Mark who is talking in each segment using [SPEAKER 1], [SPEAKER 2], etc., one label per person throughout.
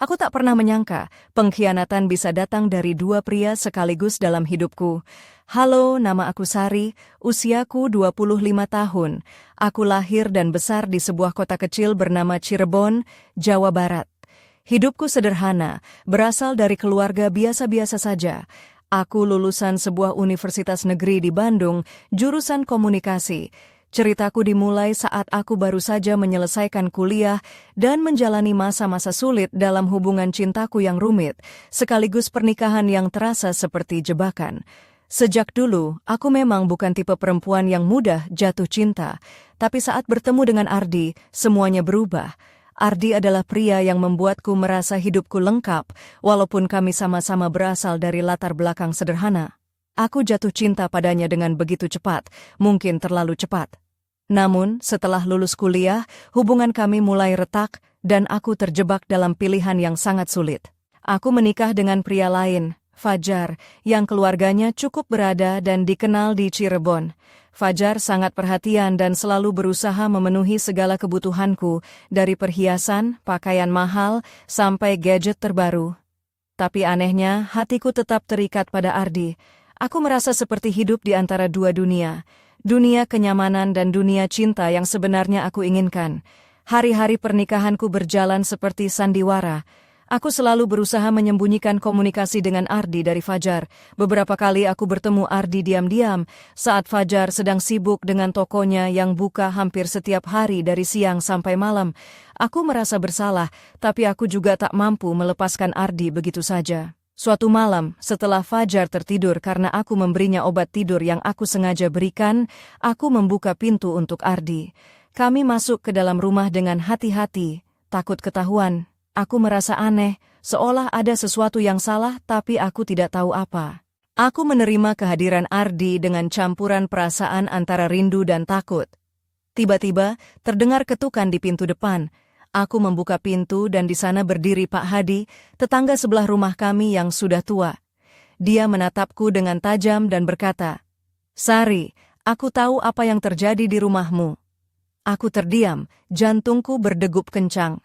[SPEAKER 1] Aku tak pernah menyangka pengkhianatan bisa datang dari dua pria sekaligus dalam hidupku. Halo, nama aku Sari, usiaku 25 tahun. Aku lahir dan besar di sebuah kota kecil bernama Cirebon, Jawa Barat. Hidupku sederhana, berasal dari keluarga biasa-biasa saja. Aku lulusan sebuah universitas negeri di Bandung, jurusan komunikasi. Ceritaku dimulai saat aku baru saja menyelesaikan kuliah dan menjalani masa-masa sulit dalam hubungan cintaku yang rumit, sekaligus pernikahan yang terasa seperti jebakan. Sejak dulu, aku memang bukan tipe perempuan yang mudah jatuh cinta, tapi saat bertemu dengan Ardi, semuanya berubah. Ardi adalah pria yang membuatku merasa hidupku lengkap, walaupun kami sama-sama berasal dari latar belakang sederhana. Aku jatuh cinta padanya dengan begitu cepat, mungkin terlalu cepat. Namun, setelah lulus kuliah, hubungan kami mulai retak dan aku terjebak dalam pilihan yang sangat sulit. Aku menikah dengan pria lain, Fajar, yang keluarganya cukup berada dan dikenal di Cirebon. Fajar sangat perhatian dan selalu berusaha memenuhi segala kebutuhanku, dari perhiasan, pakaian mahal, sampai gadget terbaru. Tapi anehnya, hatiku tetap terikat pada Ardi. Aku merasa seperti hidup di antara dua dunia. Dunia kenyamanan dan dunia cinta yang sebenarnya aku inginkan. Hari-hari pernikahanku berjalan seperti sandiwara. Aku selalu berusaha menyembunyikan komunikasi dengan Ardi dari Fajar. Beberapa kali aku bertemu Ardi diam-diam saat Fajar sedang sibuk dengan tokonya yang buka hampir setiap hari dari siang sampai malam. Aku merasa bersalah, tapi aku juga tak mampu melepaskan Ardi begitu saja. Suatu malam, setelah Fajar tertidur karena aku memberinya obat tidur yang aku sengaja berikan, aku membuka pintu untuk Ardi. Kami masuk ke dalam rumah dengan hati-hati, takut ketahuan. Aku merasa aneh, seolah ada sesuatu yang salah tapi aku tidak tahu apa. Aku menerima kehadiran Ardi dengan campuran perasaan antara rindu dan takut. Tiba-tiba, terdengar ketukan di pintu depan. Aku membuka pintu dan di sana berdiri Pak Hadi, tetangga sebelah rumah kami yang sudah tua. Dia menatapku dengan tajam dan berkata, "Sari, aku tahu apa yang terjadi di rumahmu." Aku terdiam, jantungku berdegup kencang.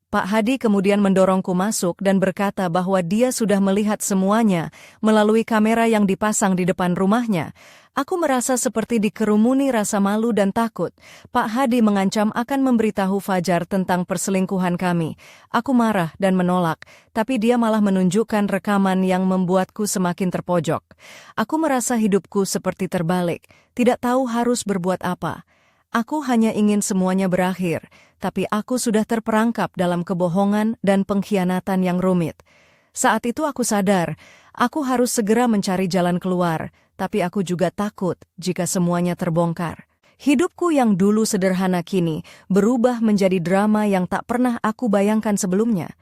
[SPEAKER 1] Pak Hadi kemudian mendorongku masuk dan berkata bahwa dia sudah melihat semuanya melalui kamera yang dipasang di depan rumahnya. Aku merasa seperti dikerumuni rasa malu dan takut. Pak Hadi mengancam akan memberitahu Fajar tentang perselingkuhan kami. Aku marah dan menolak, tapi dia malah menunjukkan rekaman yang membuatku semakin terpojok. Aku merasa hidupku seperti terbalik, tidak tahu harus berbuat apa. Aku hanya ingin semuanya berakhir, tapi aku sudah terperangkap dalam kebohongan dan pengkhianatan yang rumit. Saat itu aku sadar, aku harus segera mencari jalan keluar, tapi aku juga takut jika semuanya terbongkar. Hidupku yang dulu sederhana kini berubah menjadi drama yang tak pernah aku bayangkan sebelumnya.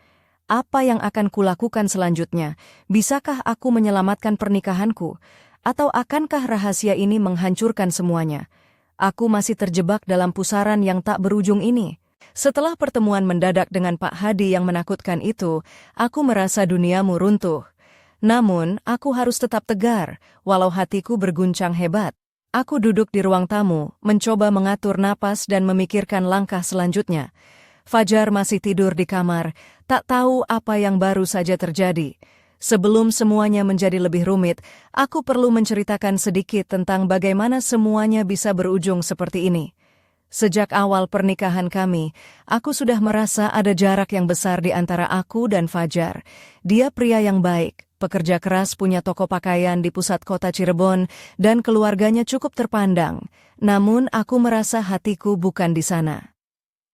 [SPEAKER 1] Apa yang akan kulakukan selanjutnya? Bisakah aku menyelamatkan pernikahanku? Atau akankah rahasia ini menghancurkan semuanya? Aku masih terjebak dalam pusaran yang tak berujung ini. Setelah pertemuan mendadak dengan Pak Hadi yang menakutkan itu, aku merasa duniamu runtuh. Namun, aku harus tetap tegar, walau hatiku berguncang hebat. Aku duduk di ruang tamu, mencoba mengatur napas dan memikirkan langkah selanjutnya. Fajar masih tidur di kamar, tak tahu apa yang baru saja terjadi. Sebelum semuanya menjadi lebih rumit, aku perlu menceritakan sedikit tentang bagaimana semuanya bisa berujung seperti ini. Sejak awal pernikahan kami, aku sudah merasa ada jarak yang besar di antara aku dan Fajar. Dia pria yang baik, pekerja keras, punya toko pakaian di pusat kota Cirebon, dan keluarganya cukup terpandang. Namun aku merasa hatiku bukan di sana.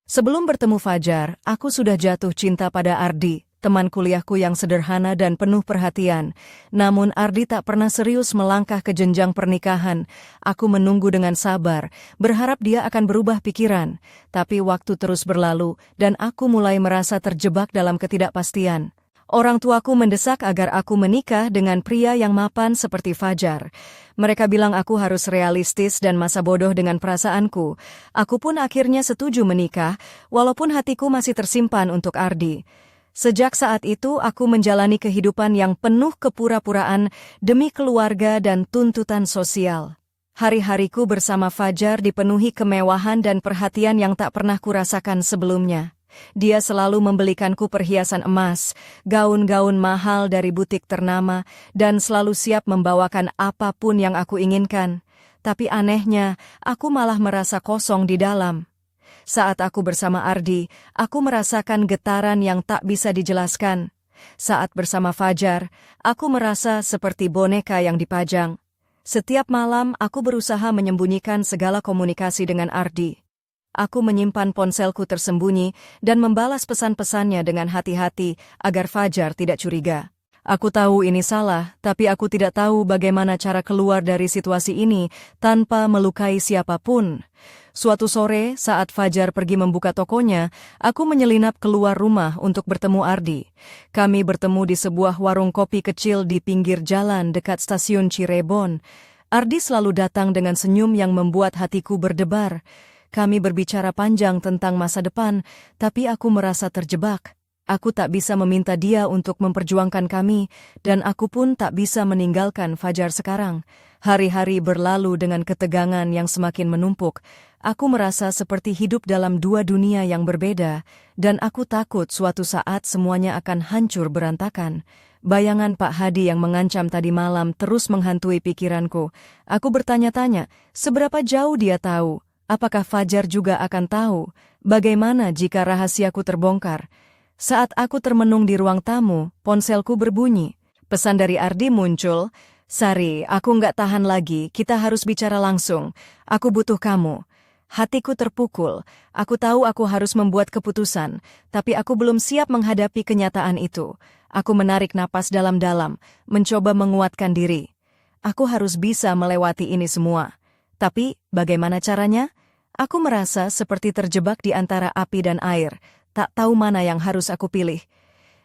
[SPEAKER 1] Sebelum bertemu Fajar, aku sudah jatuh cinta pada Ardi, teman kuliahku yang sederhana dan penuh perhatian. Namun Ardi tak pernah serius melangkah ke jenjang pernikahan. Aku menunggu dengan sabar, berharap dia akan berubah pikiran. Tapi waktu terus berlalu, dan aku mulai merasa terjebak dalam ketidakpastian. Orang tuaku mendesak agar aku menikah dengan pria yang mapan seperti Fajar. Mereka bilang aku harus realistis dan masa bodoh dengan perasaanku. Aku pun akhirnya setuju menikah, walaupun hatiku masih tersimpan untuk Ardi. Sejak saat itu aku menjalani kehidupan yang penuh kepura-puraan demi keluarga dan tuntutan sosial. Hari-hariku bersama Fajar dipenuhi kemewahan dan perhatian yang tak pernah kurasakan sebelumnya. Dia selalu membelikanku perhiasan emas, gaun-gaun mahal dari butik ternama, dan selalu siap membawakan apapun yang aku inginkan. Tapi anehnya, aku malah merasa kosong di dalam. Saat aku bersama Ardi, aku merasakan getaran yang tak bisa dijelaskan. Saat bersama Fajar, aku merasa seperti boneka yang dipajang. Setiap malam aku berusaha menyembunyikan segala komunikasi dengan Ardi. Aku menyimpan ponselku tersembunyi dan membalas pesan-pesannya dengan hati-hati agar Fajar tidak curiga. Aku tahu ini salah, tapi aku tidak tahu bagaimana cara keluar dari situasi ini tanpa melukai siapapun. Suatu sore, saat Fajar pergi membuka tokonya, aku menyelinap keluar rumah untuk bertemu Ardi. Kami bertemu di sebuah warung kopi kecil di pinggir jalan dekat stasiun Cirebon. Ardi selalu datang dengan senyum yang membuat hatiku berdebar. Kami berbicara panjang tentang masa depan, tapi aku merasa terjebak. Aku tak bisa meminta dia untuk memperjuangkan kami, dan aku pun tak bisa meninggalkan Fajar sekarang. Hari-hari berlalu dengan ketegangan yang semakin menumpuk. Aku merasa seperti hidup dalam dua dunia yang berbeda, dan aku takut suatu saat semuanya akan hancur berantakan. Bayangan Pak Hadi yang mengancam tadi malam terus menghantui pikiranku. Aku bertanya-tanya, seberapa jauh dia tahu? Apakah Fajar juga akan tahu? Bagaimana jika rahasiaku terbongkar? Saat aku termenung di ruang tamu, ponselku berbunyi. Pesan dari Ardi muncul, "Sari, aku nggak tahan lagi, kita harus bicara langsung. Aku butuh kamu." Hatiku terpukul, aku tahu aku harus membuat keputusan, tapi aku belum siap menghadapi kenyataan itu. Aku menarik napas dalam-dalam, mencoba menguatkan diri. Aku harus bisa melewati ini semua. Tapi, bagaimana caranya? Aku merasa seperti terjebak di antara api dan air, tak tahu mana yang harus aku pilih.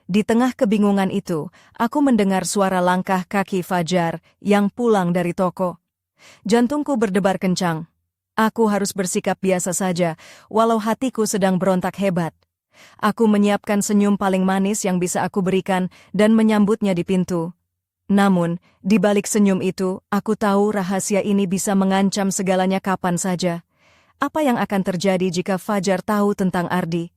[SPEAKER 1] Di tengah kebingungan itu, aku mendengar suara langkah kaki Fajar yang pulang dari toko. Jantungku berdebar kencang. Aku harus bersikap biasa saja, walau hatiku sedang berontak hebat. Aku menyiapkan senyum paling manis yang bisa aku berikan dan menyambutnya di pintu. Namun, di balik senyum itu, aku tahu rahasia ini bisa mengancam segalanya kapan saja. Apa yang akan terjadi jika Fajar tahu tentang Ardi?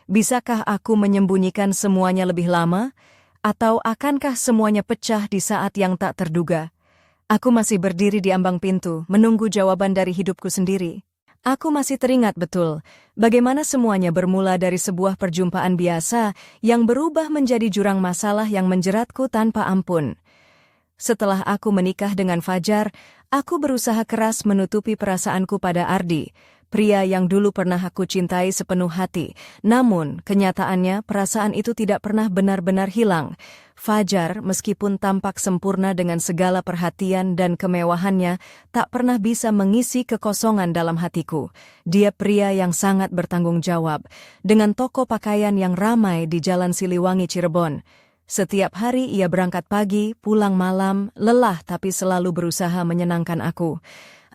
[SPEAKER 1] Bisakah aku menyembunyikan semuanya lebih lama? Atau akankah semuanya pecah di saat yang tak terduga? Aku masih berdiri di ambang pintu, menunggu jawaban dari hidupku sendiri. Aku masih teringat betul bagaimana semuanya bermula dari sebuah perjumpaan biasa yang berubah menjadi jurang masalah yang menjeratku tanpa ampun. Setelah aku menikah dengan Fajar, aku berusaha keras menutupi perasaanku pada Ardi, pria yang dulu pernah aku cintai sepenuh hati. Namun, kenyataannya perasaan itu tidak pernah benar-benar hilang. Fajar, meskipun tampak sempurna dengan segala perhatian dan kemewahannya, tak pernah bisa mengisi kekosongan dalam hatiku. Dia pria yang sangat bertanggung jawab, dengan toko pakaian yang ramai di Jalan Siliwangi Cirebon. Setiap hari ia berangkat pagi, pulang malam, lelah tapi selalu berusaha menyenangkan aku.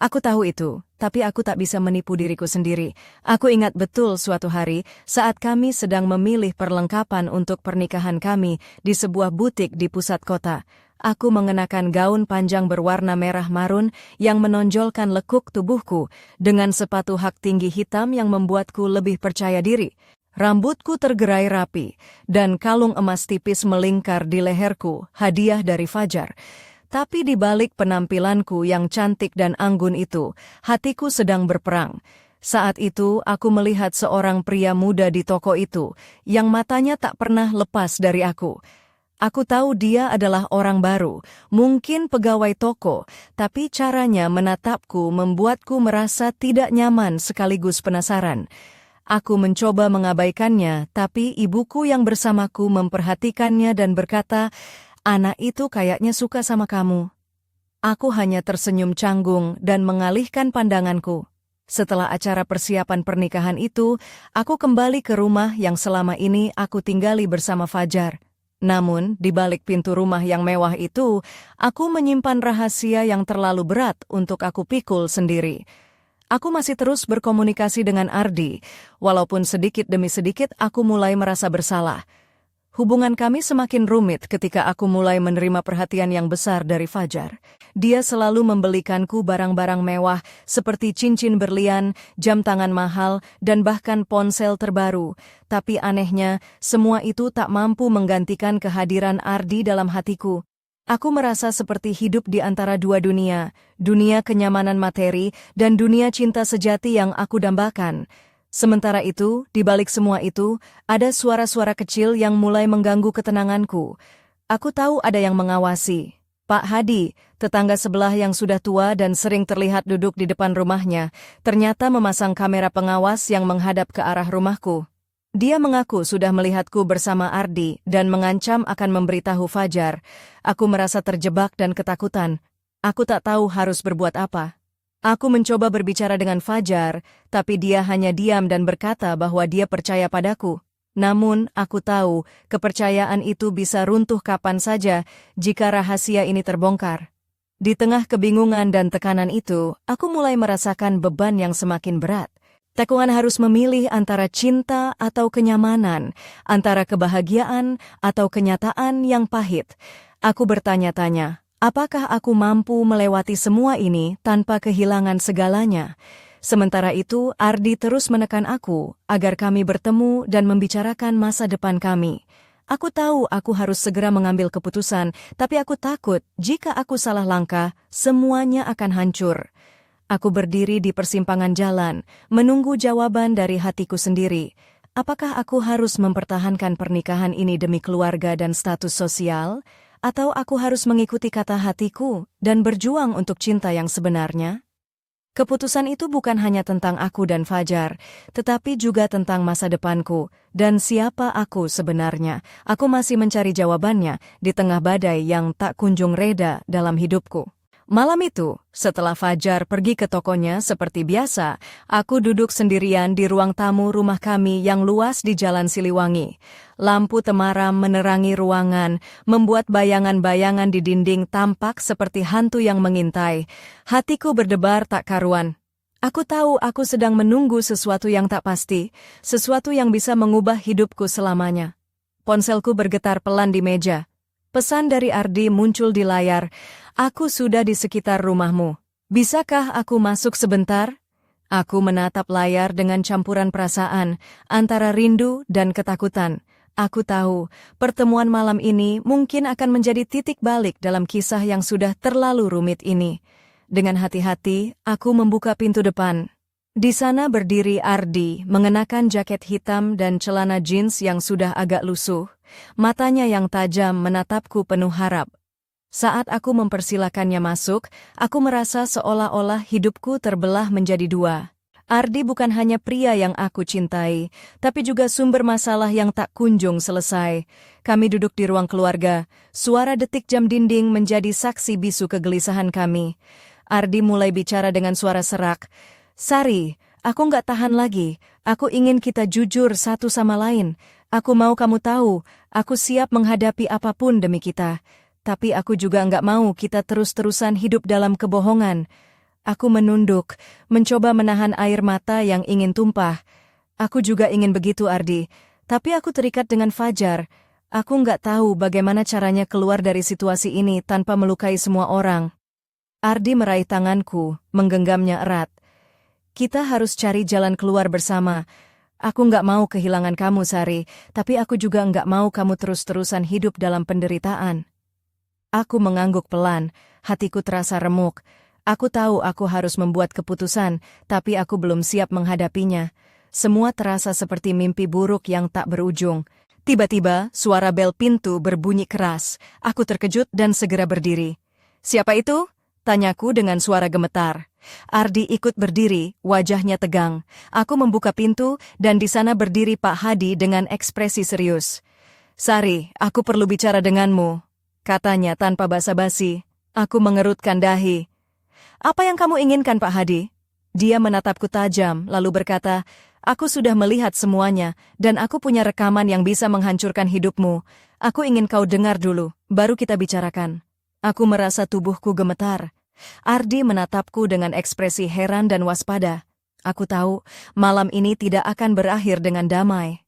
[SPEAKER 1] Aku tahu itu, tapi aku tak bisa menipu diriku sendiri. Aku ingat betul suatu hari saat kami sedang memilih perlengkapan untuk pernikahan kami di sebuah butik di pusat kota. Aku mengenakan gaun panjang berwarna merah marun yang menonjolkan lekuk tubuhku dengan sepatu hak tinggi hitam yang membuatku lebih percaya diri. Rambutku tergerai rapi, dan kalung emas tipis melingkar di leherku, hadiah dari Fajar. Tapi di balik penampilanku yang cantik dan anggun itu, hatiku sedang berperang. Saat itu aku melihat seorang pria muda di toko itu, yang matanya tak pernah lepas dari aku. Aku tahu dia adalah orang baru, mungkin pegawai toko, tapi caranya menatapku membuatku merasa tidak nyaman sekaligus penasaran. Aku mencoba mengabaikannya, tapi ibuku yang bersamaku memperhatikannya dan berkata, "Anak itu kayaknya suka sama kamu." Aku hanya tersenyum canggung dan mengalihkan pandanganku. Setelah acara persiapan pernikahan itu, aku kembali ke rumah yang selama ini aku tinggali bersama Fajar. Namun, di balik pintu rumah yang mewah itu, aku menyimpan rahasia yang terlalu berat untuk aku pikul sendiri. Aku masih terus berkomunikasi dengan Ardi, walaupun sedikit demi sedikit aku mulai merasa bersalah. Hubungan kami semakin rumit ketika aku mulai menerima perhatian yang besar dari Fajar. Dia selalu membelikanku barang-barang mewah seperti cincin berlian, jam tangan mahal, dan bahkan ponsel terbaru. Tapi anehnya, semua itu tak mampu menggantikan kehadiran Ardi dalam hatiku. Aku merasa seperti hidup di antara dua dunia, dunia kenyamanan materi dan dunia cinta sejati yang aku dambakan. Sementara itu, di balik semua itu, ada suara-suara kecil yang mulai mengganggu ketenanganku. Aku tahu ada yang mengawasi. Pak Hadi, tetangga sebelah yang sudah tua dan sering terlihat duduk di depan rumahnya, ternyata memasang kamera pengawas yang menghadap ke arah rumahku. Dia mengaku sudah melihatku bersama Ardi dan mengancam akan memberitahu Fajar. Aku merasa terjebak dan ketakutan. Aku tak tahu harus berbuat apa. Aku mencoba berbicara dengan Fajar, tapi dia hanya diam dan berkata bahwa dia percaya padaku. Namun, aku tahu kepercayaan itu bisa runtuh kapan saja jika rahasia ini terbongkar. Di tengah kebingungan dan tekanan itu, aku mulai merasakan beban yang semakin berat. Tekungan harus memilih antara cinta atau kenyamanan, antara kebahagiaan atau kenyataan yang pahit. Aku bertanya-tanya, apakah aku mampu melewati semua ini tanpa kehilangan segalanya? Sementara itu, Ardi terus menekan aku agar kami bertemu dan membicarakan masa depan kami. Aku tahu aku harus segera mengambil keputusan, tapi aku takut jika aku salah langkah, semuanya akan hancur. Aku berdiri di persimpangan jalan, menunggu jawaban dari hatiku sendiri. Apakah aku harus mempertahankan pernikahan ini demi keluarga dan status sosial? Atau aku harus mengikuti kata hatiku dan berjuang untuk cinta yang sebenarnya? Keputusan itu bukan hanya tentang aku dan Fajar, tetapi juga tentang masa depanku dan siapa aku sebenarnya. Aku masih mencari jawabannya di tengah badai yang tak kunjung reda dalam hidupku. Malam itu, setelah Fajar pergi ke tokonya seperti biasa, aku duduk sendirian di ruang tamu rumah kami yang luas di Jalan Siliwangi. Lampu temaram menerangi ruangan, membuat bayangan-bayangan di dinding tampak seperti hantu yang mengintai. Hatiku berdebar tak karuan. Aku tahu aku sedang menunggu sesuatu yang tak pasti, sesuatu yang bisa mengubah hidupku selamanya. Ponselku bergetar pelan di meja. Pesan dari Ardi muncul di layar. Aku sudah di sekitar rumahmu. Bisakah aku masuk sebentar? Aku menatap layar dengan campuran perasaan, antara rindu dan ketakutan. Aku tahu, pertemuan malam ini mungkin akan menjadi titik balik dalam kisah yang sudah terlalu rumit ini. Dengan hati-hati, aku membuka pintu depan. Di sana berdiri Ardi, mengenakan jaket hitam dan celana jeans yang sudah agak lusuh. Matanya yang tajam menatapku penuh harap. Saat aku mempersilakannya masuk, aku merasa seolah-olah hidupku terbelah menjadi dua. Ardi bukan hanya pria yang aku cintai, tapi juga sumber masalah yang tak kunjung selesai. Kami duduk di ruang keluarga, suara detik jam dinding menjadi saksi bisu kegelisahan kami. Ardi mulai bicara dengan suara serak. Sari, aku nggak tahan lagi. Aku ingin kita jujur satu sama lain. Aku mau kamu tahu, aku siap menghadapi apapun demi kita. Tapi aku juga nggak mau kita terus-terusan hidup dalam kebohongan. Aku menunduk, mencoba menahan air mata yang ingin tumpah. Aku juga ingin begitu, Ardi. Tapi aku terikat dengan Fajar. Aku nggak tahu bagaimana caranya keluar dari situasi ini tanpa melukai semua orang. Ardi meraih tanganku, menggenggamnya erat. Kita harus cari jalan keluar bersama. Aku nggak mau kehilangan kamu, Sari, tapi aku juga nggak mau kamu terus-terusan hidup dalam penderitaan. Aku mengangguk pelan, hatiku terasa remuk. Aku tahu aku harus membuat keputusan, tapi aku belum siap menghadapinya. Semua terasa seperti mimpi buruk yang tak berujung. Tiba-tiba, suara bel pintu berbunyi keras. Aku terkejut dan segera berdiri. Siapa itu? Tanyaku dengan suara gemetar. Ardi ikut berdiri, wajahnya tegang. Aku membuka pintu dan di sana berdiri Pak Hadi dengan ekspresi serius. Sari, aku perlu bicara denganmu, katanya tanpa basa-basi. Aku mengerutkan dahi. Apa yang kamu inginkan, Pak Hadi? Dia menatapku tajam, lalu berkata, aku sudah melihat semuanya, dan aku punya rekaman yang bisa menghancurkan hidupmu. Aku ingin kau dengar dulu, baru kita bicarakan. Aku merasa tubuhku gemetar. Ardi menatapku dengan ekspresi heran dan waspada. Aku tahu, malam ini tidak akan berakhir dengan damai.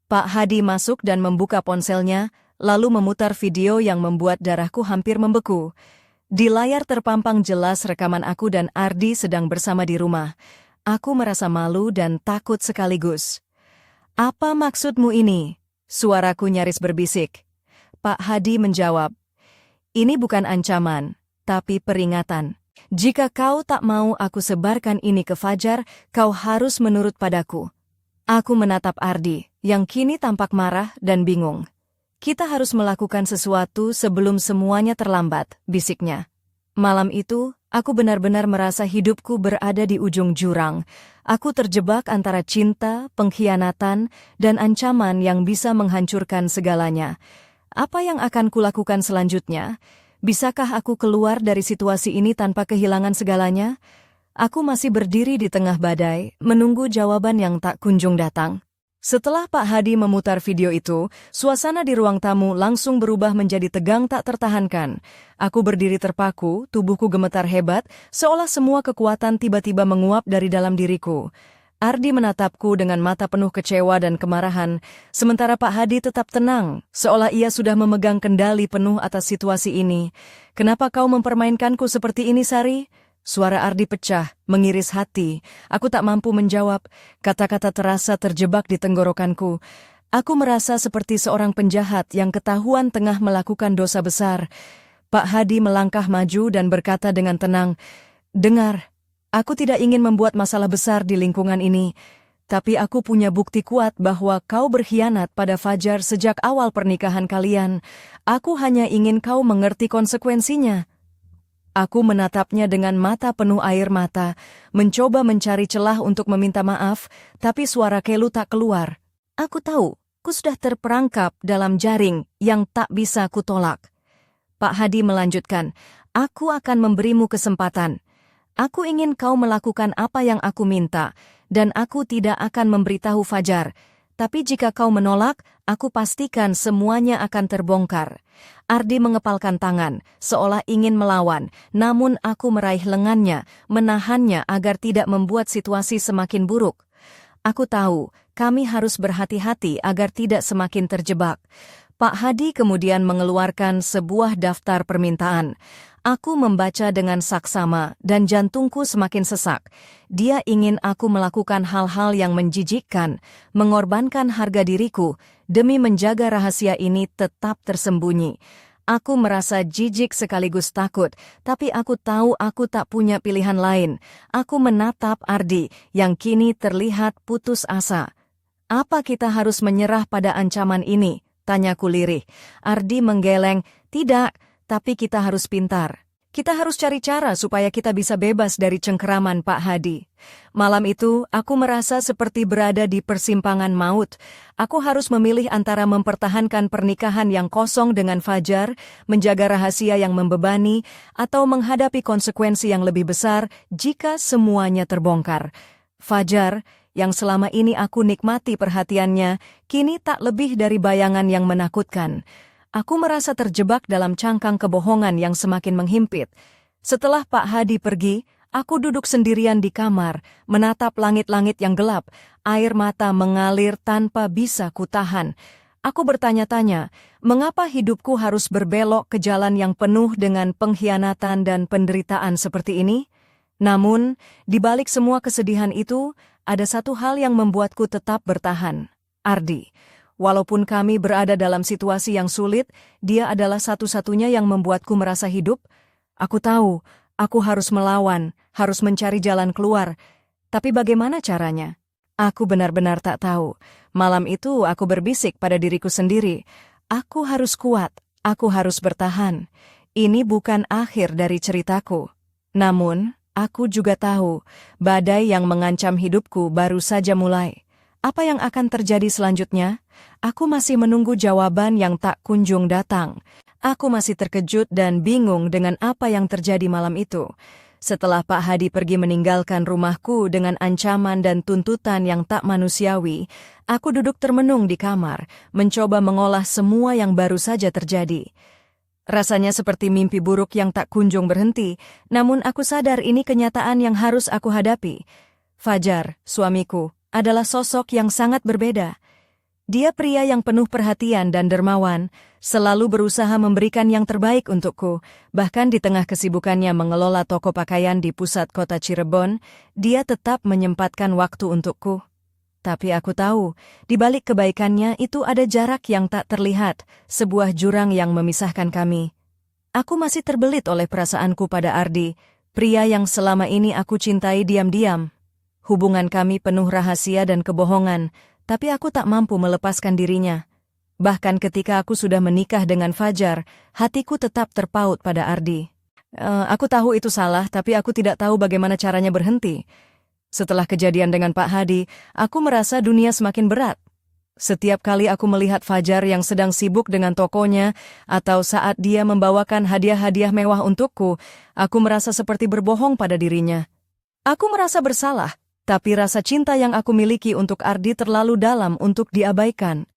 [SPEAKER 1] Pak Hadi masuk dan membuka ponselnya, lalu memutar video yang membuat darahku hampir membeku. Di layar terpampang jelas rekaman aku dan Ardi sedang bersama di rumah. Aku merasa malu dan takut sekaligus. "Apa maksudmu ini?" Suaraku nyaris berbisik. Pak Hadi menjawab, "Ini bukan ancaman, tapi peringatan. Jika kau tak mau aku sebarkan ini ke Fajar, kau harus menurut padaku." Aku menatap Ardi, yang kini tampak marah dan bingung. "Kita harus melakukan sesuatu sebelum semuanya terlambat," bisiknya. Malam itu, aku benar-benar merasa hidupku berada di ujung jurang. Aku terjebak antara cinta, pengkhianatan, dan ancaman yang bisa menghancurkan segalanya. Apa yang akan kulakukan selanjutnya? Bisakah aku keluar dari situasi ini tanpa kehilangan segalanya? Aku masih berdiri di tengah badai, menunggu jawaban yang tak kunjung datang. Setelah Pak Hadi memutar video itu, suasana di ruang tamu langsung berubah menjadi tegang tak tertahankan. Aku berdiri terpaku, tubuhku gemetar hebat, seolah semua kekuatan tiba-tiba menguap dari dalam diriku. Ardi menatapku dengan mata penuh kecewa dan kemarahan, sementara Pak Hadi tetap tenang, seolah ia sudah memegang kendali penuh atas situasi ini. "Kenapa kau mempermainkanku seperti ini, Sari?" Suara Ardi pecah, mengiris hati. Aku tak mampu menjawab. Kata-kata terasa terjebak di tenggorokanku. Aku merasa seperti seorang penjahat yang ketahuan tengah melakukan dosa besar. Pak Hadi melangkah maju dan berkata dengan tenang, "Dengar, aku tidak ingin membuat masalah besar di lingkungan ini. Tapi aku punya bukti kuat bahwa kau berkhianat pada Fajar sejak awal pernikahan kalian. Aku hanya ingin kau mengerti konsekuensinya." Aku menatapnya dengan mata penuh air mata, mencoba mencari celah untuk meminta maaf, tapi suara Kelu tak keluar. Aku tahu, ku sudah terperangkap dalam jaring yang tak bisa kutolak. Pak Hadi melanjutkan, "Aku akan memberimu kesempatan. Aku ingin kau melakukan apa yang aku minta, dan aku tidak akan memberitahu Fajar. Tapi jika kau menolak, aku pastikan semuanya akan terbongkar." Ardi mengepalkan tangan, seolah ingin melawan, namun aku meraih lengannya, menahannya agar tidak membuat situasi semakin buruk. Aku tahu, kami harus berhati-hati agar tidak semakin terjebak. Pak Hadi kemudian mengeluarkan sebuah daftar permintaan. Aku membaca dengan saksama dan jantungku semakin sesak. Dia ingin aku melakukan hal-hal yang menjijikkan, mengorbankan harga diriku, demi menjaga rahasia ini tetap tersembunyi. Aku merasa jijik sekaligus takut, tapi aku tahu aku tak punya pilihan lain. Aku menatap Ardi, yang kini terlihat putus asa. "Apa kita harus menyerah pada ancaman ini?" tanyaku lirih. Ardi menggeleng, "Tidak, tapi kita harus pintar. Kita harus cari cara supaya kita bisa bebas dari cengkeraman Pak Hadi." Malam itu, aku merasa seperti berada di persimpangan maut. Aku harus memilih antara mempertahankan pernikahan yang kosong dengan Fajar, menjaga rahasia yang membebani, atau menghadapi konsekuensi yang lebih besar jika semuanya terbongkar. Fajar, yang selama ini aku nikmati perhatiannya, kini tak lebih dari bayangan yang menakutkan. Aku merasa terjebak dalam cangkang kebohongan yang semakin menghimpit. Setelah Pak Hadi pergi, aku duduk sendirian di kamar, menatap langit-langit yang gelap. Air mata mengalir tanpa bisa kutahan. Aku bertanya-tanya, mengapa hidupku harus berbelok ke jalan yang penuh dengan pengkhianatan dan penderitaan seperti ini? Namun, di balik semua kesedihan itu, ada satu hal yang membuatku tetap bertahan. Ardi. Walaupun kami berada dalam situasi yang sulit, dia adalah satu-satunya yang membuatku merasa hidup. Aku tahu, aku harus melawan, harus mencari jalan keluar. Tapi bagaimana caranya? Aku benar-benar tak tahu. Malam itu aku berbisik pada diriku sendiri. Aku harus kuat, aku harus bertahan. Ini bukan akhir dari ceritaku. Namun, aku juga tahu, badai yang mengancam hidupku baru saja mulai. Apa yang akan terjadi selanjutnya? Aku masih menunggu jawaban yang tak kunjung datang. Aku masih terkejut dan bingung dengan apa yang terjadi malam itu. Setelah Pak Hadi pergi meninggalkan rumahku dengan ancaman dan tuntutan yang tak manusiawi, aku duduk termenung di kamar, mencoba mengolah semua yang baru saja terjadi. Rasanya seperti mimpi buruk yang tak kunjung berhenti, namun aku sadar ini kenyataan yang harus aku hadapi. Fajar, suamiku, adalah sosok yang sangat berbeda. Dia pria yang penuh perhatian dan dermawan, selalu berusaha memberikan yang terbaik untukku. Bahkan di tengah kesibukannya mengelola toko pakaian di pusat kota Cirebon, dia tetap menyempatkan waktu untukku. Tapi aku tahu, di balik kebaikannya itu ada jarak yang tak terlihat, sebuah jurang yang memisahkan kami. Aku masih terbelit oleh perasaanku pada Ardi, pria yang selama ini aku cintai diam-diam. Hubungan kami penuh rahasia dan kebohongan, tapi aku tak mampu melepaskan dirinya. Bahkan ketika aku sudah menikah dengan Fajar, hatiku tetap terpaut pada Ardi. Aku tahu itu salah, tapi aku tidak tahu bagaimana caranya berhenti. Setelah kejadian dengan Pak Hadi, aku merasa dunia semakin berat. Setiap kali aku melihat Fajar yang sedang sibuk dengan tokonya, atau saat dia membawakan hadiah-hadiah mewah untukku, aku merasa seperti berbohong pada dirinya. Aku merasa bersalah, tapi rasa cinta yang aku miliki untuk Ardi terlalu dalam untuk diabaikan.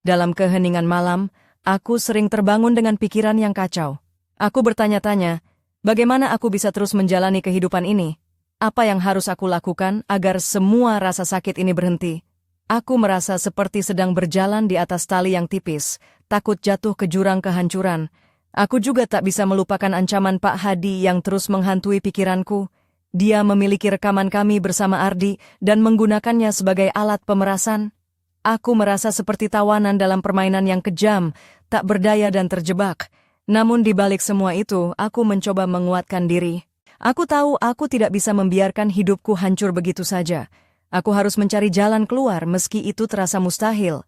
[SPEAKER 1] Dalam keheningan malam, aku sering terbangun dengan pikiran yang kacau. Aku bertanya-tanya, bagaimana aku bisa terus menjalani kehidupan ini? Apa yang harus aku lakukan agar semua rasa sakit ini berhenti? Aku merasa seperti sedang berjalan di atas tali yang tipis, takut jatuh ke jurang kehancuran. Aku juga tak bisa melupakan ancaman Pak Hadi yang terus menghantui pikiranku. Dia memiliki rekaman kami bersama Ardi dan menggunakannya sebagai alat pemerasan. Aku merasa seperti tawanan dalam permainan yang kejam, tak berdaya dan terjebak. Namun di balik semua itu, aku mencoba menguatkan diri. Aku tahu aku tidak bisa membiarkan hidupku hancur begitu saja. Aku harus mencari jalan keluar meski itu terasa mustahil.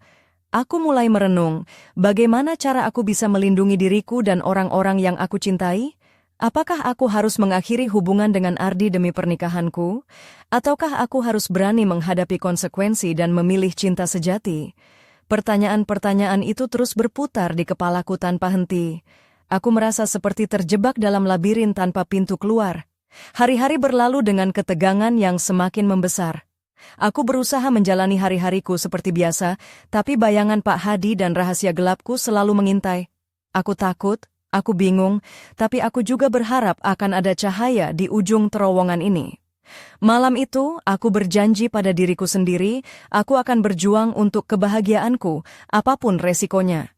[SPEAKER 1] Aku mulai merenung, bagaimana cara aku bisa melindungi diriku dan orang-orang yang aku cintai? Apakah aku harus mengakhiri hubungan dengan Ardi demi pernikahanku? Ataukah aku harus berani menghadapi konsekuensi dan memilih cinta sejati? Pertanyaan-pertanyaan itu terus berputar di kepalaku tanpa henti. Aku merasa seperti terjebak dalam labirin tanpa pintu keluar. Hari-hari berlalu dengan ketegangan yang semakin membesar. Aku berusaha menjalani hari-hariku seperti biasa, tapi bayangan Pak Hadi dan rahasia gelapku selalu mengintai. Aku takut. Aku bingung, tapi aku juga berharap akan ada cahaya di ujung terowongan ini. Malam itu, aku berjanji pada diriku sendiri, aku akan berjuang untuk kebahagiaanku, apapun resikonya.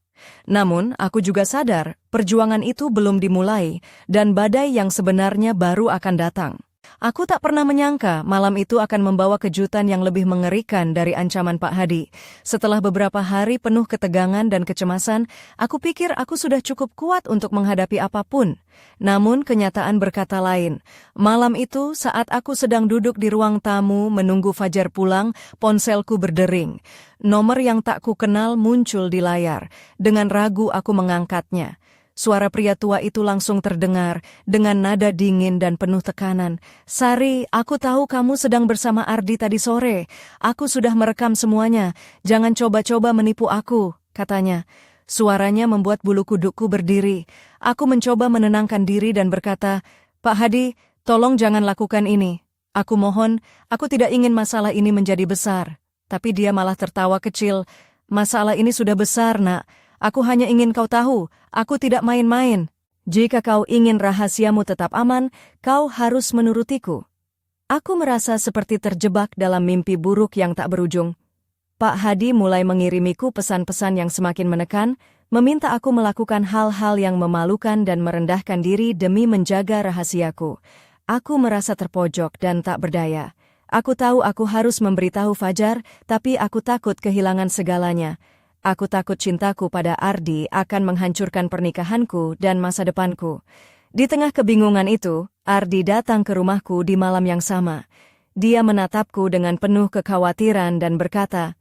[SPEAKER 1] Namun, aku juga sadar, perjuangan itu belum dimulai, dan badai yang sebenarnya baru akan datang. Aku tak pernah menyangka malam itu akan membawa kejutan yang lebih mengerikan dari ancaman Pak Hadi. Setelah beberapa hari penuh ketegangan dan kecemasan, aku pikir aku sudah cukup kuat untuk menghadapi apapun. Namun kenyataan berkata lain. Malam itu saat aku sedang duduk di ruang tamu menunggu Fajar pulang, ponselku berdering. Nomor yang tak ku kenal muncul di layar. Dengan ragu aku mengangkatnya. Suara pria tua itu langsung terdengar, dengan nada dingin dan penuh tekanan. "Sari, aku tahu kamu sedang bersama Ardi tadi sore. Aku sudah merekam semuanya. Jangan coba-coba menipu aku," katanya. Suaranya membuat bulu kudukku berdiri. Aku mencoba menenangkan diri dan berkata, "Pak Hadi, tolong jangan lakukan ini. Aku mohon, aku tidak ingin masalah ini menjadi besar." Tapi dia malah tertawa kecil. "Masalah ini sudah besar, Nak. Aku hanya ingin kau tahu, aku tidak main-main. Jika kau ingin rahasiamu tetap aman, kau harus menurutiku." Aku merasa seperti terjebak dalam mimpi buruk yang tak berujung. Pak Hadi mulai mengirimiku pesan-pesan yang semakin menekan, meminta aku melakukan hal-hal yang memalukan dan merendahkan diri demi menjaga rahasiaku. Aku merasa terpojok dan tak berdaya. Aku tahu aku harus memberitahu Fajar, tapi aku takut kehilangan segalanya. Aku takut cintaku pada Ardi akan menghancurkan pernikahanku dan masa depanku. Di tengah kebingungan itu, Ardi datang ke rumahku di malam yang sama. Dia menatapku dengan penuh kekhawatiran dan berkata,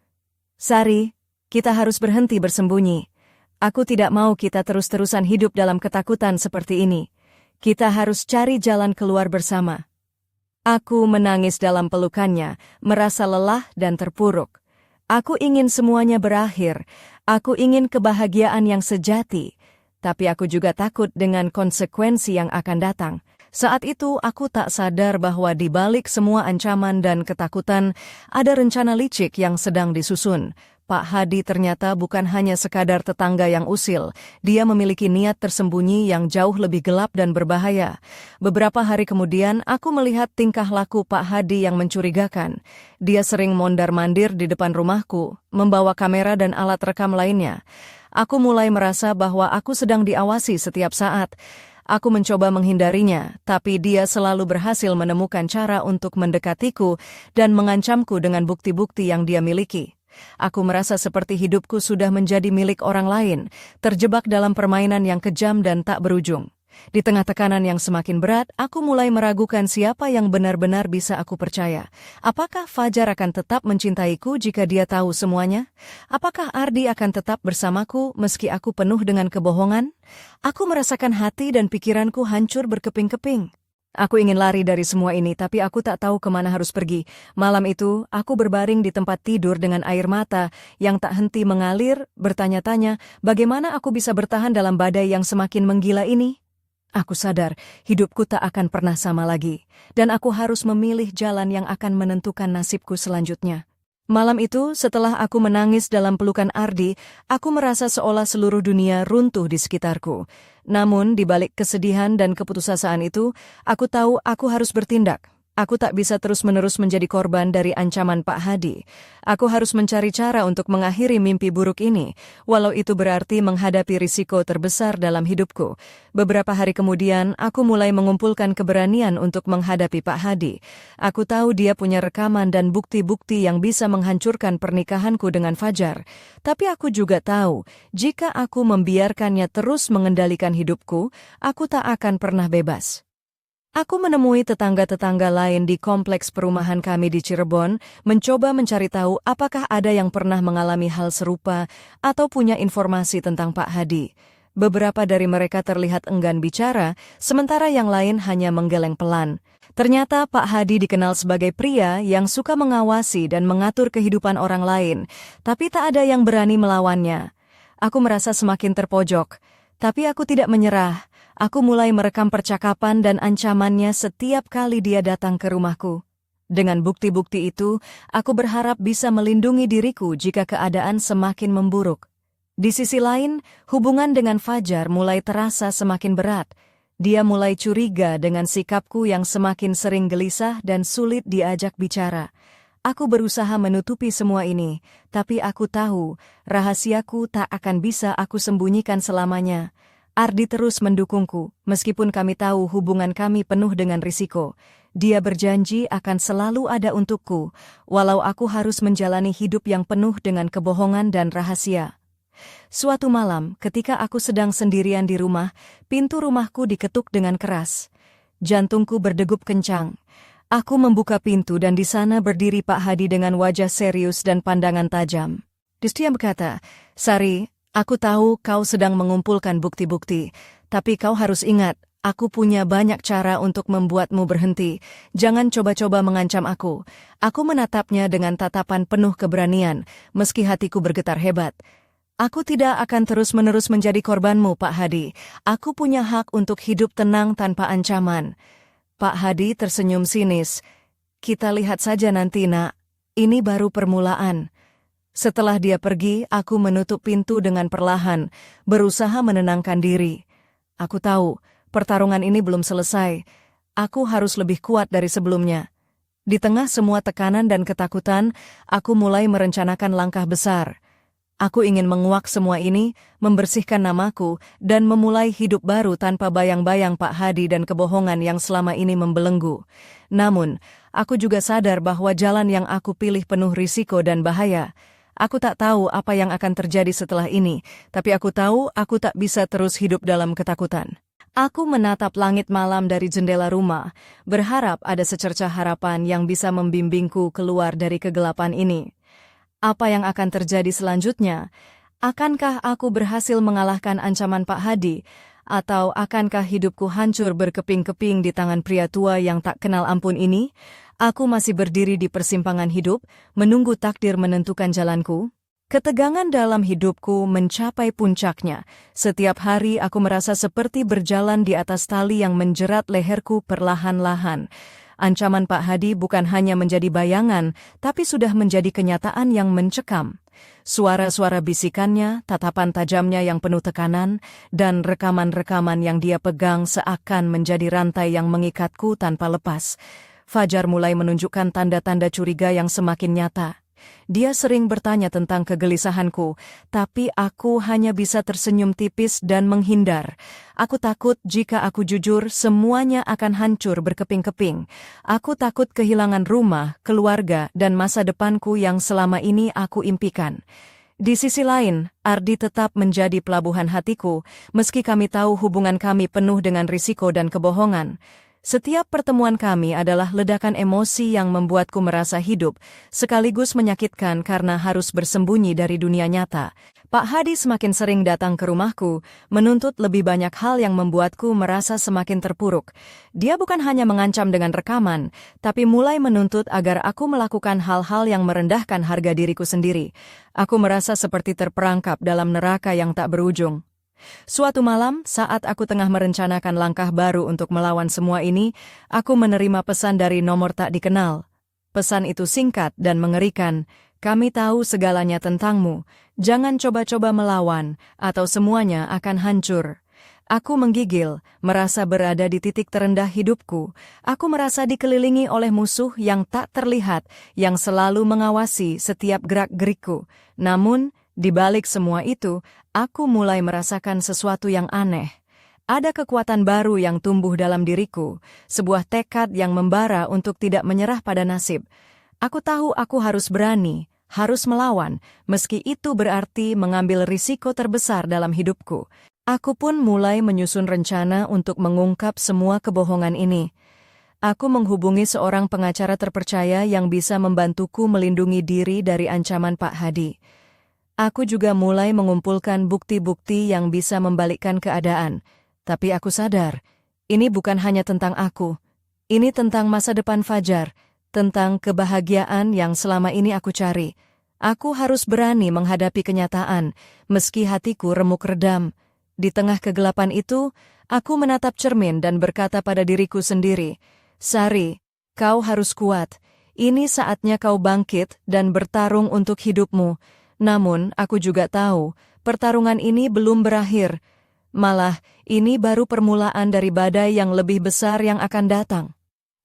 [SPEAKER 1] "Sari, kita harus berhenti bersembunyi. Aku tidak mau kita terus-terusan hidup dalam ketakutan seperti ini. Kita harus cari jalan keluar bersama." Aku menangis dalam pelukannya, merasa lelah dan terpuruk. Aku ingin semuanya berakhir, aku ingin kebahagiaan yang sejati, tapi aku juga takut dengan konsekuensi yang akan datang. Saat itu aku tak sadar bahwa di balik semua ancaman dan ketakutan ada rencana licik yang sedang disusun. Pak Hadi ternyata bukan hanya sekadar tetangga yang usil, dia memiliki niat tersembunyi yang jauh lebih gelap dan berbahaya. Beberapa hari kemudian, aku melihat tingkah laku Pak Hadi yang mencurigakan. Dia sering mondar-mandir di depan rumahku, membawa kamera dan alat rekam lainnya. Aku mulai merasa bahwa aku sedang diawasi setiap saat. Aku mencoba menghindarinya, tapi dia selalu berhasil menemukan cara untuk mendekatiku dan mengancamku dengan bukti-bukti yang dia miliki. Aku merasa seperti hidupku sudah menjadi milik orang lain, terjebak dalam permainan yang kejam dan tak berujung. Di tengah tekanan yang semakin berat, aku mulai meragukan siapa yang benar-benar bisa aku percaya. Apakah Fajar akan tetap mencintaiku jika dia tahu semuanya? Apakah Ardi akan tetap bersamaku meski aku penuh dengan kebohongan? Aku merasakan hati dan pikiranku hancur berkeping-keping. Aku ingin lari dari semua ini, tapi aku tak tahu kemana harus pergi. Malam itu, aku berbaring di tempat tidur dengan air mata yang tak henti mengalir, bertanya-tanya, bagaimana aku bisa bertahan dalam badai yang semakin menggila ini? Aku sadar, hidupku tak akan pernah sama lagi, dan aku harus memilih jalan yang akan menentukan nasibku selanjutnya. Malam itu, setelah aku menangis dalam pelukan Ardi, aku merasa seolah seluruh dunia runtuh di sekitarku. Namun, di balik kesedihan dan keputusasaan itu, aku tahu aku harus bertindak. Aku tak bisa terus-menerus menjadi korban dari ancaman Pak Hadi. Aku harus mencari cara untuk mengakhiri mimpi buruk ini, walau itu berarti menghadapi risiko terbesar dalam hidupku. Beberapa hari kemudian, aku mulai mengumpulkan keberanian untuk menghadapi Pak Hadi. Aku tahu dia punya rekaman dan bukti-bukti yang bisa menghancurkan pernikahanku dengan Fajar. Tapi aku juga tahu, jika aku membiarkannya terus mengendalikan hidupku, aku tak akan pernah bebas. Aku menemui tetangga-tetangga lain di kompleks perumahan kami di Cirebon, mencoba mencari tahu apakah ada yang pernah mengalami hal serupa atau punya informasi tentang Pak Hadi. Beberapa dari mereka terlihat enggan bicara, sementara yang lain hanya menggeleng pelan. Ternyata Pak Hadi dikenal sebagai pria yang suka mengawasi dan mengatur kehidupan orang lain, tapi tak ada yang berani melawannya. Aku merasa semakin terpojok, tapi aku tidak menyerah. Aku mulai merekam percakapan dan ancamannya setiap kali dia datang ke rumahku. Dengan bukti-bukti itu, aku berharap bisa melindungi diriku jika keadaan semakin memburuk. Di sisi lain, hubungan dengan Fajar mulai terasa semakin berat. Dia mulai curiga dengan sikapku yang semakin sering gelisah dan sulit diajak bicara. Aku berusaha menutupi semua ini, tapi aku tahu rahasiaku tak akan bisa aku sembunyikan selamanya. Ardi terus mendukungku, meskipun kami tahu hubungan kami penuh dengan risiko. Dia berjanji akan selalu ada untukku, walau aku harus menjalani hidup yang penuh dengan kebohongan dan rahasia. Suatu malam, ketika aku sedang sendirian di rumah, pintu rumahku diketuk dengan keras. Jantungku berdegup kencang. Aku membuka pintu dan di sana berdiri Pak Hadi dengan wajah serius dan pandangan tajam. Dia berkata, "Sari, aku tahu kau sedang mengumpulkan bukti-bukti, tapi kau harus ingat, aku punya banyak cara untuk membuatmu berhenti. Jangan coba-coba mengancam aku." Aku menatapnya dengan tatapan penuh keberanian, meski hatiku bergetar hebat. "Aku tidak akan terus-menerus menjadi korbanmu, Pak Hadi. Aku punya hak untuk hidup tenang tanpa ancaman." Pak Hadi tersenyum sinis. "Kita lihat saja nanti, Nak. Ini baru permulaan." Setelah dia pergi, aku menutup pintu dengan perlahan, berusaha menenangkan diri. Aku tahu, pertarungan ini belum selesai. Aku harus lebih kuat dari sebelumnya. Di tengah semua tekanan dan ketakutan, aku mulai merencanakan langkah besar. Aku ingin menguak semua ini, membersihkan namaku, dan memulai hidup baru tanpa bayang-bayang Pak Hadi dan kebohongan yang selama ini membelenggu. Namun, aku juga sadar bahwa jalan yang aku pilih penuh risiko dan bahaya. Aku tak tahu apa yang akan terjadi setelah ini, tapi aku tahu aku tak bisa terus hidup dalam ketakutan. Aku menatap langit malam dari jendela rumah, berharap ada secercah harapan yang bisa membimbingku keluar dari kegelapan ini. Apa yang akan terjadi selanjutnya? Akankah aku berhasil mengalahkan ancaman Pak Hadi? Atau akankah hidupku hancur berkeping-keping di tangan pria tua yang tak kenal ampun ini? Aku masih berdiri di persimpangan hidup, menunggu takdir menentukan jalanku. Ketegangan dalam hidupku mencapai puncaknya. Setiap hari aku merasa seperti berjalan di atas tali yang menjerat leherku perlahan-lahan. Ancaman Pak Hadi bukan hanya menjadi bayangan, tapi sudah menjadi kenyataan yang mencekam. Suara-suara bisikannya, tatapan tajamnya yang penuh tekanan, dan rekaman-rekaman yang dia pegang seakan menjadi rantai yang mengikatku tanpa lepas. Fajar mulai menunjukkan tanda-tanda curiga yang semakin nyata. Dia sering bertanya tentang kegelisahanku, tapi aku hanya bisa tersenyum tipis dan menghindar. Aku takut jika aku jujur, semuanya akan hancur berkeping-keping. Aku takut kehilangan rumah, keluarga, dan masa depanku yang selama ini aku impikan. Di sisi lain, Ardi tetap menjadi pelabuhan hatiku, meski kami tahu hubungan kami penuh dengan risiko dan kebohongan. Setiap pertemuan kami adalah ledakan emosi yang membuatku merasa hidup, sekaligus menyakitkan karena harus bersembunyi dari dunia nyata. Pak Hadi semakin sering datang ke rumahku, menuntut lebih banyak hal yang membuatku merasa semakin terpuruk. Dia bukan hanya mengancam dengan rekaman, tapi mulai menuntut agar aku melakukan hal-hal yang merendahkan harga diriku sendiri. Aku merasa seperti terperangkap dalam neraka yang tak berujung. Suatu malam, saat aku tengah merencanakan langkah baru untuk melawan semua ini, aku menerima pesan dari nomor tak dikenal. Pesan itu singkat dan mengerikan. Kami tahu segalanya tentangmu. Jangan coba-coba melawan, atau semuanya akan hancur. Aku menggigil, merasa berada di titik terendah hidupku. Aku merasa dikelilingi oleh musuh yang tak terlihat, yang selalu mengawasi setiap gerak-gerikku. Namun, di balik semua itu, aku mulai merasakan sesuatu yang aneh. Ada kekuatan baru yang tumbuh dalam diriku, sebuah tekad yang membara untuk tidak menyerah pada nasib. Aku tahu aku harus berani, harus melawan, meski itu berarti mengambil risiko terbesar dalam hidupku. Aku pun mulai menyusun rencana untuk mengungkap semua kebohongan ini. Aku menghubungi seorang pengacara terpercaya yang bisa membantuku melindungi diri dari ancaman Pak Hadi. Aku juga mulai mengumpulkan bukti-bukti yang bisa membalikkan keadaan. Tapi aku sadar, ini bukan hanya tentang aku. Ini tentang masa depan Fajar, tentang kebahagiaan yang selama ini aku cari. Aku harus berani menghadapi kenyataan, meski hatiku remuk redam. Di tengah kegelapan itu, aku menatap cermin dan berkata pada diriku sendiri, "Sari, kau harus kuat. Ini saatnya kau bangkit dan bertarung untuk hidupmu." Namun, aku juga tahu, pertarungan ini belum berakhir. Malah, ini baru permulaan dari badai yang lebih besar yang akan datang.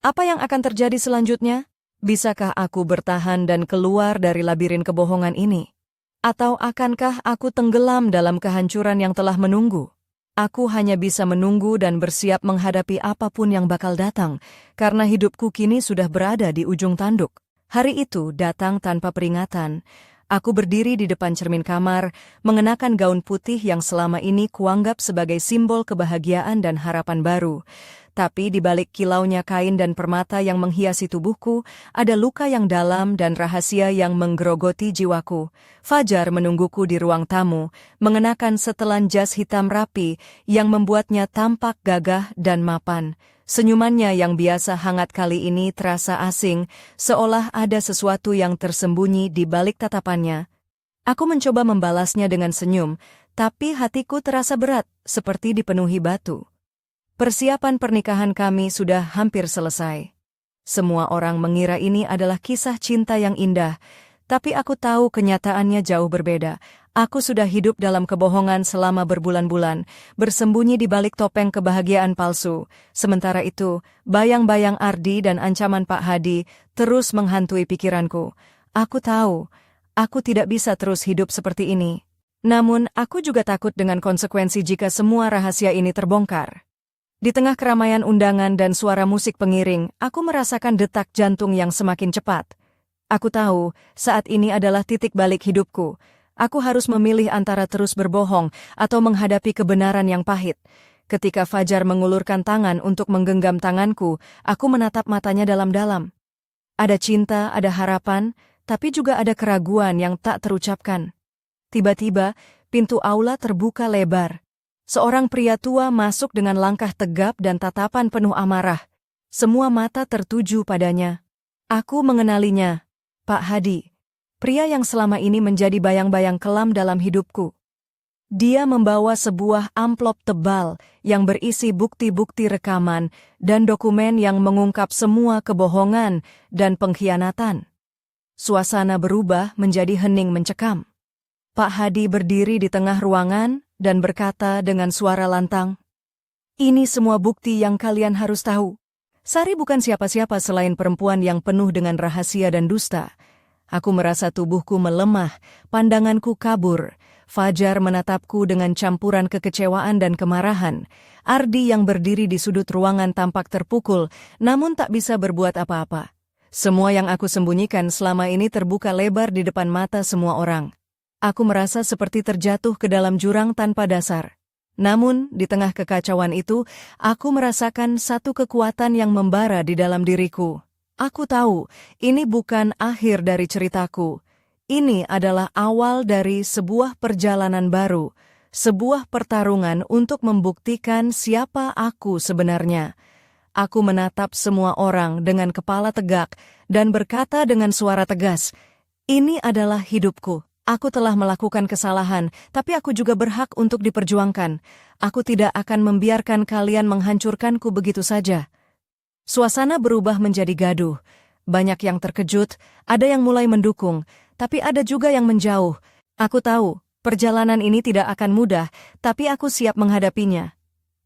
[SPEAKER 1] Apa yang akan terjadi selanjutnya? Bisakah aku bertahan dan keluar dari labirin kebohongan ini? Atau akankah aku tenggelam dalam kehancuran yang telah menunggu? Aku hanya bisa menunggu dan bersiap menghadapi apapun yang bakal datang, karena hidupku kini sudah berada di ujung tanduk. Hari itu datang tanpa peringatan. Aku berdiri di depan cermin kamar, mengenakan gaun putih yang selama ini kuanggap sebagai simbol kebahagiaan dan harapan baru. Tapi di balik kilaunya kain dan permata yang menghiasi tubuhku, ada luka yang dalam dan rahasia yang menggerogoti jiwaku. Fajar menungguku di ruang tamu, mengenakan setelan jas hitam rapi yang membuatnya tampak gagah dan mapan. Senyumannya yang biasa hangat kali ini terasa asing, seolah ada sesuatu yang tersembunyi di balik tatapannya. Aku mencoba membalasnya dengan senyum, tapi hatiku terasa berat, seperti dipenuhi batu. Persiapan pernikahan kami sudah hampir selesai. Semua orang mengira ini adalah kisah cinta yang indah, tapi aku tahu kenyataannya jauh berbeda. Aku sudah hidup dalam kebohongan selama berbulan-bulan, bersembunyi di balik topeng kebahagiaan palsu. Sementara itu, bayang-bayang Ardi dan ancaman Pak Hadi terus menghantui pikiranku. Aku tahu, aku tidak bisa terus hidup seperti ini. Namun, aku juga takut dengan konsekuensi jika semua rahasia ini terbongkar. Di tengah keramaian undangan dan suara musik pengiring, aku merasakan detak jantung yang semakin cepat. Aku tahu, saat ini adalah titik balik hidupku. Aku harus memilih antara terus berbohong atau menghadapi kebenaran yang pahit. Ketika Fajar mengulurkan tangan untuk menggenggam tanganku, aku menatap matanya dalam-dalam. Ada cinta, ada harapan, tapi juga ada keraguan yang tak terucapkan. Tiba-tiba, pintu aula terbuka lebar. Seorang pria tua masuk dengan langkah tegap dan tatapan penuh amarah. Semua mata tertuju padanya. Aku mengenalinya, Pak Hadi. Pria yang selama ini menjadi bayang-bayang kelam dalam hidupku. Dia membawa sebuah amplop tebal yang berisi bukti-bukti rekaman dan dokumen yang mengungkap semua kebohongan dan pengkhianatan. Suasana berubah menjadi hening mencekam. Pak Hadi berdiri di tengah ruangan dan berkata dengan suara lantang, "Ini semua bukti yang kalian harus tahu. Sari bukan siapa-siapa selain perempuan yang penuh dengan rahasia dan dusta." Aku merasa tubuhku melemah, pandanganku kabur. Fajar menatapku dengan campuran kekecewaan dan kemarahan. Ardi yang berdiri di sudut ruangan tampak terpukul, namun tak bisa berbuat apa-apa. Semua yang aku sembunyikan selama ini terbuka lebar di depan mata semua orang. Aku merasa seperti terjatuh ke dalam jurang tanpa dasar. Namun, di tengah kekacauan itu, aku merasakan satu kekuatan yang membara di dalam diriku. Aku tahu, ini bukan akhir dari ceritaku. Ini adalah awal dari sebuah perjalanan baru, sebuah pertarungan untuk membuktikan siapa aku sebenarnya. Aku menatap semua orang dengan kepala tegak dan berkata dengan suara tegas, "Ini adalah hidupku. Aku telah melakukan kesalahan, tapi aku juga berhak untuk diperjuangkan. Aku tidak akan membiarkan kalian menghancurkanku begitu saja." Suasana berubah menjadi gaduh. Banyak yang terkejut, ada yang mulai mendukung, tapi ada juga yang menjauh. Aku tahu, perjalanan ini tidak akan mudah, tapi aku siap menghadapinya.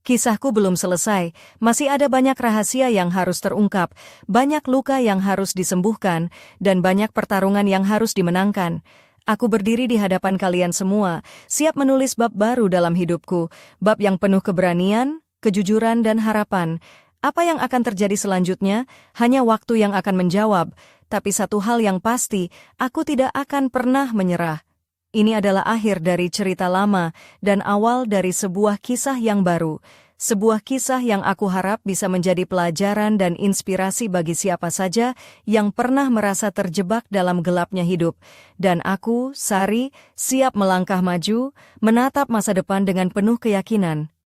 [SPEAKER 1] Kisahku belum selesai, masih ada banyak rahasia yang harus terungkap, banyak luka yang harus disembuhkan, dan banyak pertarungan yang harus dimenangkan. Aku berdiri di hadapan kalian semua, siap menulis bab baru dalam hidupku, bab yang penuh keberanian, kejujuran, dan harapan. Apa yang akan terjadi selanjutnya, hanya waktu yang akan menjawab, tapi satu hal yang pasti, aku tidak akan pernah menyerah. Ini adalah akhir dari cerita lama dan awal dari sebuah kisah yang baru. Sebuah kisah yang aku harap bisa menjadi pelajaran dan inspirasi bagi siapa saja yang pernah merasa terjebak dalam gelapnya hidup. Dan aku, Sari, siap melangkah maju, menatap masa depan dengan penuh keyakinan.